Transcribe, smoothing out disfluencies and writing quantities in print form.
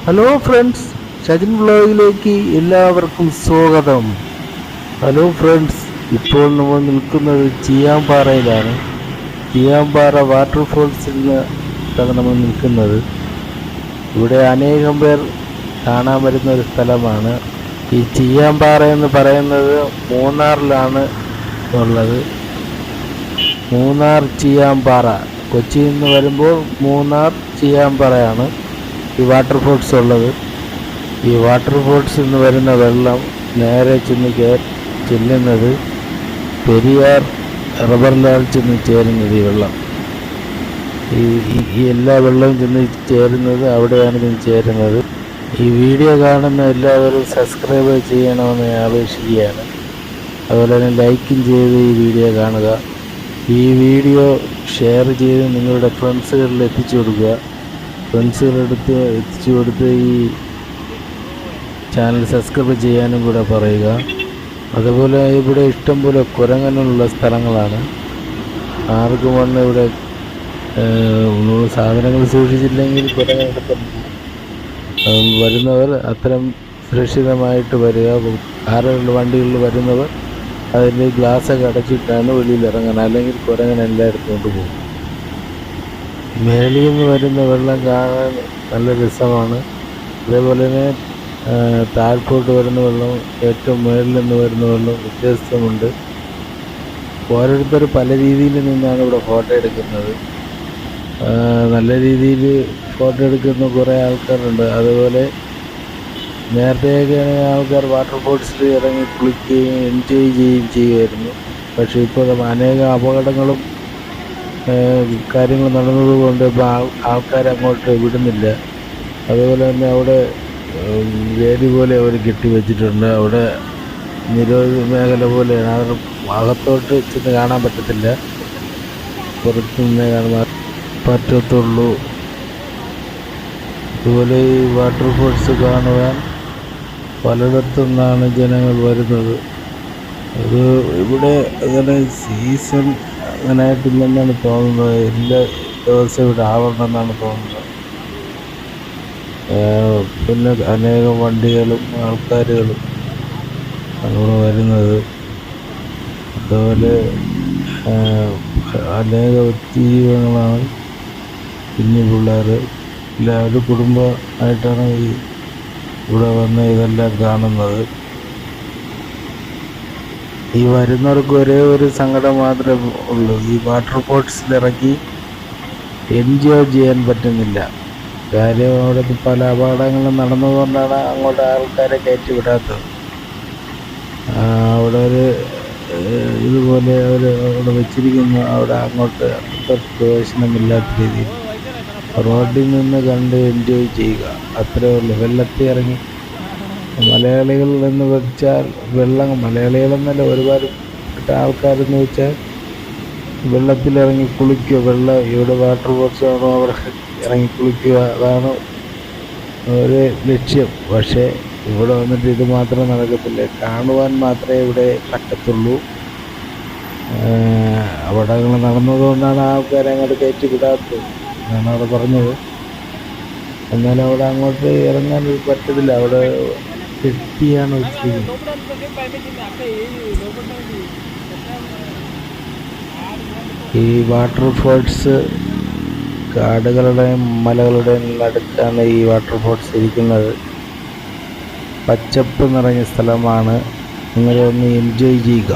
Hello friends, Shajin വ്ലോഗിലേക്ക് എല്ലാവർക്കും സ്വാഗതം. Hello friends, ഇപ്പോൾ നമ്മൾ നിൽക്കുന്നത് ചിയാംപാറയിലാണ്. ചിയാംപാറ വാട്ടർഫോൾസിലാണ് നമ്മൾ നിൽക്കുന്നത്. ഇവിടെ അനേകം പേർ കാണാൻ വരുന്ന ഒരു സ്ഥലമാണ്. ഈ ചിയാംപാറ എന്ന് പറയുന്നത് മൂന്നാറിലാണ് ഉള്ളത്. മൂന്നാർ ചിയാംപാറ, കൊച്ചിയിൽ നിന്ന് വരുമ്പോൾ മൂന്നാർ ചിയാംപാറയാണ് ഈ വാട്ടർഫോൾസ് ഉള്ളത്. ഈ വാട്ടർഫോൾസിൽ നിന്ന് വരുന്ന വെള്ളം നേരെ ചെല്ലുന്നത് പെരിയാർ റബ്ബറിലാണ് ചെന്ന് ചേരുന്നത്. ഈ വെള്ളം ഈ എല്ലാ വെള്ളവും ചെന്ന് ചേരുന്നത് അവിടെയാണ് ചെന്ന് ചേരുന്നത്. ഈ വീഡിയോ കാണുന്ന എല്ലാവരും സബ്സ്ക്രൈബ് ചെയ്യണമെന്ന് ഞാൻ അപേക്ഷിക്കുകയാണ്. അതുപോലെ തന്നെ ലൈക്കും ചെയ്ത് ഈ വീഡിയോ കാണുക. ഈ വീഡിയോ ഷെയർ ചെയ്ത് നിങ്ങളുടെ ഫ്രണ്ട്സുകളിൽ എത്തിച്ചു കൊടുക്കുക. ഫ്രണ്ട്സുകളെടുത്ത് എത്തിച്ചു കൊടുത്ത് ഈ ചാനൽ സബ്സ്ക്രൈബ് ചെയ്യാനും കൂടെ പറയുക. അതുപോലെ ഇവിടെ ഇഷ്ടംപോലെ കുരങ്ങനുള്ള സ്ഥലങ്ങളാണ്. ആർക്കും വന്ന് ഇവിടെ സാധനങ്ങൾ സൂക്ഷിച്ചില്ലെങ്കിൽ കുരങ്ങെടുത്ത് വരുന്നവർ അത്തരം സുരക്ഷിതമായിട്ട് വരിക. കാറുകളിൽ വണ്ടികളിൽ വരുന്നവർ അതിൻ്റെ ഗ്ലാസ്സൊക്കെ അടച്ചിട്ടാണ് വെളിയിൽ ഇറങ്ങുന്നത്, അല്ലെങ്കിൽ കുരങ്ങൻ എല്ലായിടത്തും കൊണ്ടുപോകും. മേളിൽ നിന്ന് വരുന്ന വെള്ളം കാണാൻ നല്ല രസമാണ്. അതേപോലെ തന്നെ താഴോട്ട് വരുന്ന വെള്ളം, ഏറ്റവും മേളിൽ നിന്ന് വരുന്ന വെള്ളം വ്യത്യസ്തമുണ്ട്. ഓരോരുത്തർ പല രീതിയിൽ നിന്നാണ് ഇവിടെ ഫോട്ടോ എടുക്കുന്നത്. നല്ല രീതിയിൽ ഫോട്ടോ എടുക്കുന്ന കുറേ ആൾക്കാരുണ്ട്. അതുപോലെ നേരത്തെയൊക്കെ ആൾക്കാർ വാട്ടർഫോൾസിൽ ഇറങ്ങി കുളിക്കുകയും എൻജോയ് ചെയ്യുമായിരുന്നു. പക്ഷേ ഇപ്പോൾ അനേകം അപകടങ്ങളും കാര്യങ്ങൾ നടന്നതുകൊണ്ട് ഇപ്പോൾ ആൾക്കാരെ അങ്ങോട്ട് വിടുന്നില്ല. അതുപോലെ തന്നെ അവിടെ വേലി പോലെ അവർ കെട്ടിവെച്ചിട്ടുണ്ട്. അവിടെ നിരോധ മേഖല പോലെയാണ്. അവർ അകത്തോട്ട് ചെന്ന് കാണാൻ പറ്റത്തില്ല, പുറത്തു നിന്നേ കാണാൻ പറ്റത്തുള്ളൂ. അതുപോലെ ഈ വാട്ടർഫോൾസ് കാണുവാൻ പലയിടത്തു നിന്നാണ് ജനങ്ങൾ വരുന്നത്. അത് ഇവിടെ അങ്ങനെ സീസൺ അങ്ങനെയായിട്ടില്ലെന്നാണ് തോന്നുന്നത്. എല്ലാ ദിവസവും ഇവിടെ ആവണമെന്നാണ് തോന്നുന്നത്. പിന്നെ അനേകം വണ്ടികളും ആൾക്കാരുകളും അവിടെ വരുന്നത്. അതുപോലെ അനേക വ്യക്തിജീവങ്ങളാണ്, കുഞ്ഞു പിള്ളേർ എല്ലാവരും കുടുംബമായിട്ടാണ് ഇവിടെ വന്ന് ഇതെല്ലാം കാണുന്നത്. ഈ വരുന്നവർക്ക് ഒരേ ഒരു സങ്കടം മാത്രമേ ഉള്ളൂ, ഈ വാട്ടർഫോൾസിലിറങ്ങി എൻജോയ് ചെയ്യാൻ പറ്റുന്നില്ല. കാര്യം അവിടെ പല അപകടങ്ങളും നടന്നതുകൊണ്ടാണ് അങ്ങോട്ട് ആൾക്കാരെ കയറ്റി വിടാത്തത്. അവിടെ ഒരു ഇതുപോലെ അവർ അവിടെ വെച്ചിരിക്കുന്നു. അവിടെ അങ്ങോട്ട് പ്രവേശനമില്ലാത്ത രീതിയിൽ റോഡിൽ നിന്ന് കണ്ട് എൻജോയ് ചെയ്യുക, അത്രേ ഉള്ളൂ. വെള്ളത്തിൽ ഇറങ്ങി മലയാളികൾ എന്ന് വെച്ചാൽ മലയാളികളെന്നല്ല, ഒരുപാട് ആൾക്കാരെന്ന് വെച്ചാൽ വെള്ളത്തിലിറങ്ങി കുളിക്കുക. ഇവിടെ വാട്ടർഫോൾസ് ആണോ അവിടെ ഇറങ്ങി കുളിക്കുക, അതാണ് ഒരു ലക്ഷ്യം. പക്ഷേ ഇവിടെ വന്നിട്ട് ഇത് മാത്രം നടക്കത്തില്ല, കാണുവാൻ മാത്രമേ ഇവിടെ പറ്റത്തുള്ളൂ. അപകടങ്ങൾ നടന്നതുകൊണ്ടാണ് ആൾക്കാരെ അങ്ങോട്ട് കയറ്റി വിടാത്തത് എന്നാണ് അവിടെ പറഞ്ഞത്. എന്നാലും അവിടെ അങ്ങോട്ട് ഇറങ്ങാൻ പറ്റത്തില്ല, അവിടെ കെട്ടിയാണ് വെച്ചിരിക്കുന്നത്. ഈ വാട്ടർഫോൾസ് കാടുകളുടെയും മലകളുടെയും നടുക്കാണ് ഈ വാട്ടർഫോൾസ് ഇരിക്കുന്നത്. പച്ചപ്പ് നിറഞ്ഞ സ്ഥലമാണ്. നിങ്ങളൊന്ന് എൻജോയ് ചെയ്യുക.